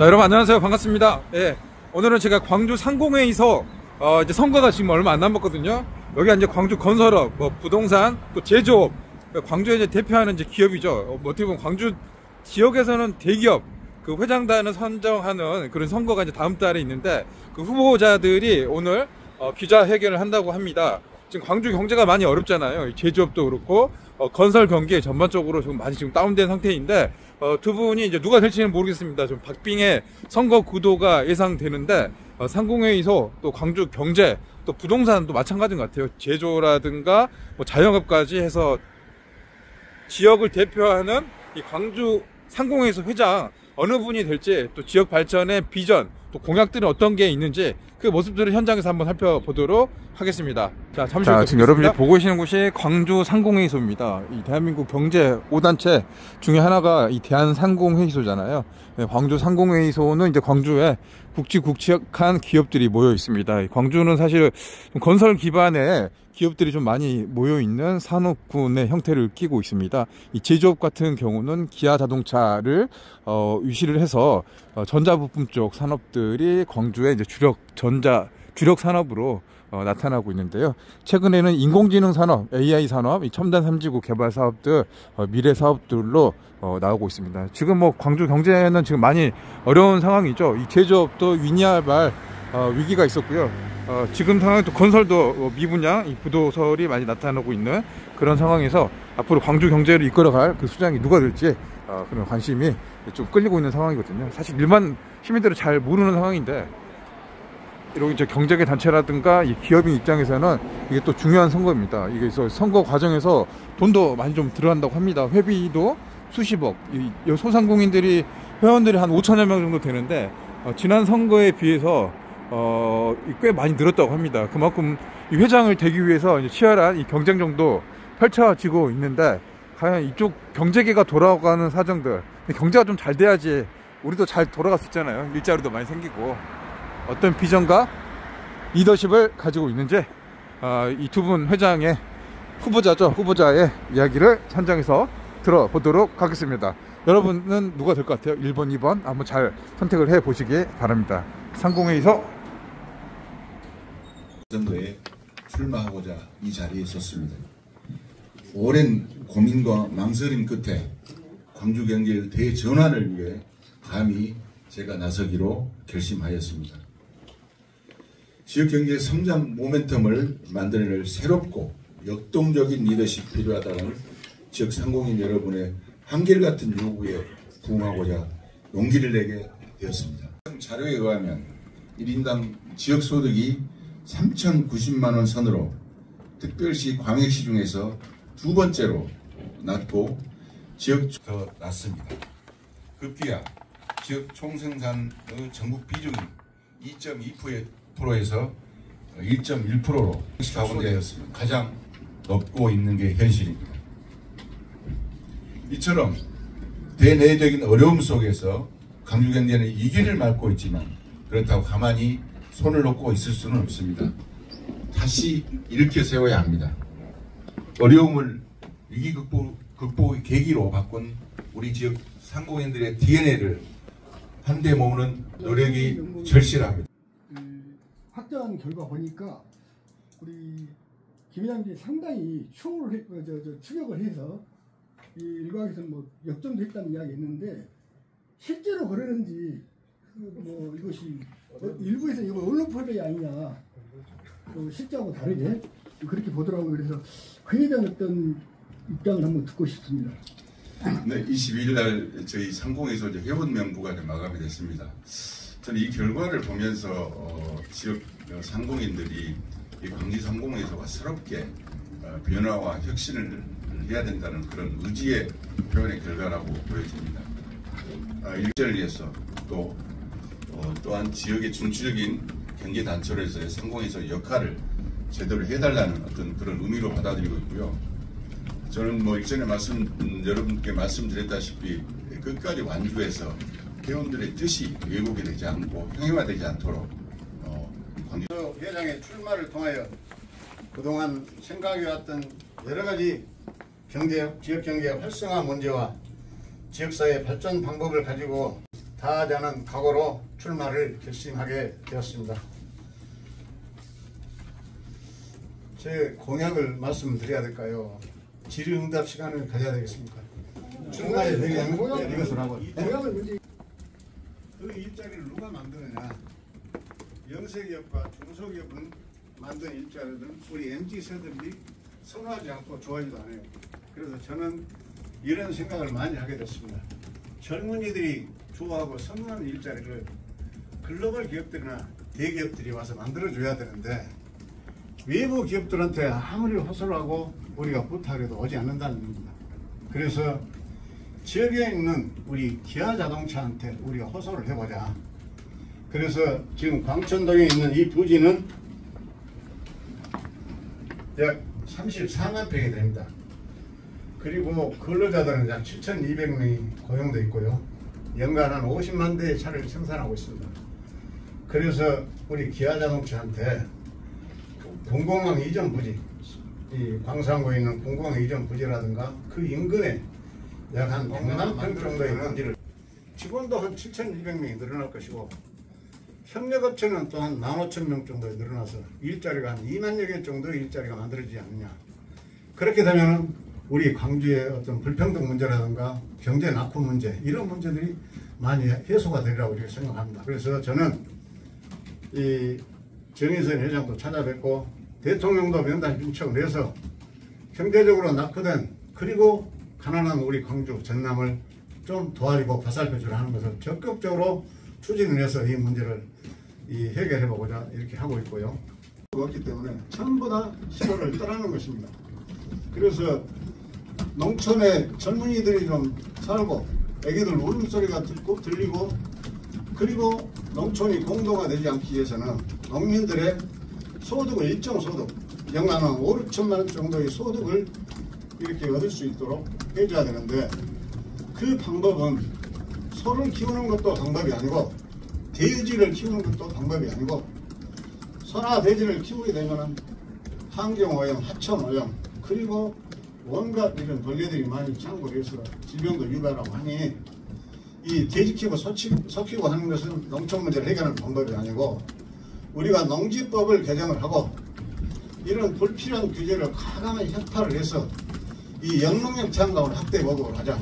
자, 여러분 안녕하세요. 반갑습니다. 예, 오늘은 제가 광주 상공회의소 이제 선거가 지금 얼마 안 남았거든요. 여기 이제 광주 건설업, 부동산, 또 제조업, 광주에 이제 대표하는 이제 기업이죠. 어떻게 보면 광주 지역에서는 대기업 그 회장단을 선정하는 그런 선거가 이제 다음 달에 있는데, 그 후보자들이 오늘 기자회견을 한다고 합니다. 지금 광주 경제가 많이 어렵잖아요. 제조업도 그렇고 건설 경기 전반적으로 좀 많이 지금 다운된 상태인데, 두 분이 이제 누가 될지는 모르겠습니다. 좀 박빙의 선거 구도가 예상되는데, 상공회의소, 또 광주 경제, 또 부동산도 마찬가지인 것 같아요. 제조라든가 뭐 자영업까지 해서 지역을 대표하는 이 광주 상공회의소 회장 어느 분이 될지, 또 지역 발전의 비전, 또 공약들은 어떤 게 있는지 그 모습들을 현장에서 한번 살펴보도록 하겠습니다. 자, 잠시만요. 지금 여러분이 보고 계시는 곳이 광주 상공회의소입니다. 이 대한민국 경제 5단체 중에 하나가 이 대한상공회의소잖아요. 네, 광주 상공회의소는 이제 광주에 굵직굵직한 기업들이 모여 있습니다. 광주는 사실 건설 기반의 기업들이 좀 많이 모여 있는 산업군의 형태를 띠고 있습니다. 이 제조업 같은 경우는 기아 자동차를 유시를 해서 전자부품 쪽 산업들이 광주의 이제 주력 산업으로 나타나고 있는데요. 최근에는 인공지능 산업, AI 산업, 이 첨단 3지구 개발 사업들, 미래 사업들로 나오고 있습니다. 지금 뭐 광주 경제는 지금 많이 어려운 상황이죠. 이 제조업도 위니아발 위기가 있었고요. 지금 상황에 또 건설도 미분양, 이 부도설이 많이 나타나고 있는 그런 상황에서 앞으로 광주 경제를 이끌어갈 그 수장이 누가 될지 그런 관심이 좀 끌리고 있는 상황이거든요. 사실 일반 시민들은 잘 모르는 상황인데, 이런 이제 경제계 단체라든가 이 기업인 입장에서는 이게 또 중요한 선거입니다. 이게 선거 과정에서 돈도 많이 좀 들어간다고 합니다. 회비도 수십억. 이 소상공인들이 회원들이 한 5천여 명 정도 되는데, 지난 선거에 비해서 꽤 많이 늘었다고 합니다. 그만큼 이 회장을 되기 위해서 이제 치열한 이 경쟁정도 펼쳐지고 있는데, 과연 이쪽 경제계가 돌아가는 사정들, 경제가 좀 잘 돼야지 우리도 잘 돌아갈 수 있잖아요. 일자리도 많이 생기고. 어떤 비전과 리더십을 가지고 있는지 이 두 분 회장의 후보자의 이야기를 현장에서 들어보도록 하겠습니다. 여러분은 누가 될 것 같아요? 1번, 2번 한번 잘 선택을 해 보시기 바랍니다. 상공회의소 선거에 출마하고자 이 자리에 섰습니다. 오랜 고민과 망설임 끝에 광주 경제의 대전환을 위해 감히 제가 나서기로 결심하였습니다. 지역 경제의 성장 모멘텀을 만들어낼 새롭고 역동적인 리더십이 필요하다는 지역 상공인 여러분의 한결같은 요구에 부응하고자 용기를 내게 되었습니다. 자료에 의하면 1인당 지역소득이 3,090만원 선으로 특별시 광역시 중에서 두 번째로 낮고 지역 더 낮습니다. 급기야 지역 총생산의 전국 비중이 2.2%에서 1.1%로 가운데 가장 높고 있는 게 현실입니다. 이처럼 대내적인 어려움 속에서 광주경제는 위기를 맞고 있지만, 그렇다고 가만히 손을 놓고 있을 수는 없습니다. 다시 일으켜 세워야 합니다. 어려움을 위기 극복의 계기로 바꾼 우리 지역 상공인들의 DNA를 한데 모으는 노력이 절실합니다. 확대한 결과 보니까 우리 김 회장님이 상당히 추격을 해서 이 일각에서는 뭐 역전도 했다는 이야기 했는데, 실제로 그러는지 뭐 이것이 일부에서 이거 언론 포획이 아니냐, 실제하고 다르게 그렇게 보더라고요. 그래서 그에 대한 어떤 입장을 한번 듣고 싶습니다. 네, 22일 날 저희 상공회의소 회원명부가 마감이 됐습니다. 저는 이 결과를 보면서 지역 상공인들이 이 광주 상공회의소가 새롭게 변화와 혁신을 해야 된다는 그런 의지의 표현의 결과라고 보여집니다. 일자리를 위해서 또한 지역의 중추적인 경제단체로서의 상공회의소 역할을 제대로 해달라는 어떤 그런 의미로 받아들이고 있고요. 저는 뭐 일전에 여러분께 말씀드렸다시피 끝까지 완주해서 회원들의 뜻이 왜곡이 되지 않고 형해화되지 않도록 광주 회장의 출마를 통하여 그동안 생각해왔던 여러 가지 지역 경제 활성화 문제와 지역사회 발전 방법을 가지고 다하자는 각오로 출마를 결심하게 되었습니다. 제 공약을 말씀드려야 될까요? 질의응답 시간을 가져야 되겠습니까? 출마에 대한 이것을 하고 공약을 문제. 그 일자리를 누가 만드느냐? 영세기업과 중소기업은 만든 일자리는 우리 MZ세대들이 선호하지 않고 좋아하지도 않아요. 그래서 저는 이런 생각을 많이 하게 됐습니다. 젊은이들이 좋아하고 선호하는 일자리를 글로벌 기업들이나 대기업들이 와서 만들어줘야 되는데 외부 기업들한테 아무리 호소를 하고 우리가 부탁해도 오지 않는다는 겁니다. 그래서 지역에 있는 우리 기아자동차한테 우리가 호소를 해보자. 그래서 지금 광천동에 있는 이 부지는 약 34만 평이 됩니다. 그리고 근로자들은 약 7,200명이 고용되어 있고요. 연간 한 50만 대의 차를 생산하고 있습니다. 그래서 우리 기아자동차한테 공공항 이전 부지, 이 광산구에 있는 공공항 이전 부지라든가 그 인근에 약 한 100만 평 정도의 부지를 직원도 한 7,200명이 늘어날 것이고 협력업체는 또 한 15,000명 정도 늘어나서 일자리가 한 2만여 개 정도의 일자리가 만들어지지 않느냐. 그렇게 되면 우리 광주의 어떤 불평등 문제라든가 경제 낙후 문제 이런 문제들이 많이 해소가 되리라고 이렇게 생각합니다. 그래서 저는 이 정의선 회장도 찾아뵙고 대통령도 면담 요청을 해서 경제적으로 낙후된 그리고 가난한 우리 광주 전남을 좀 도와주고 화살표질을 하는 것을 적극적으로 추진을 해서 이 문제를 해결해보고자 이렇게 하고 있고요. 없기 때문에 전부 다 시골을 떠나는 것입니다. 그래서 농촌에 젊은이들이 좀 살고 애기들 울음소리가 들리고 그리고 농촌이 공동화되지 않기 위해서는 농민들의 소득을 일정 소득 연간 한 5, 6천만 원 정도의 소득을 이렇게 얻을 수 있도록 해줘야 되는데 그 방법은 소를 키우는 것도 방법이 아니고 돼지를 키우는 것도 방법이 아니고 소나 돼지를 키우게 되면 환경오염, 하천오염 그리고 온갖 이런 벌레들이 많이 창궐해서 질병도 유발하고 하니 이 돼지 키우고 소 키우고 하는 것은 농촌 문제를 해결하는 방법이 아니고 우리가 농지법을 개정을 하고 이런 불필요한 규제를 과감하게 혁파를 해서 이 영농협 채용감을 확대 보급을 하자.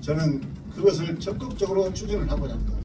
저는 그것을 적극적으로 추진을 하고자 합니다.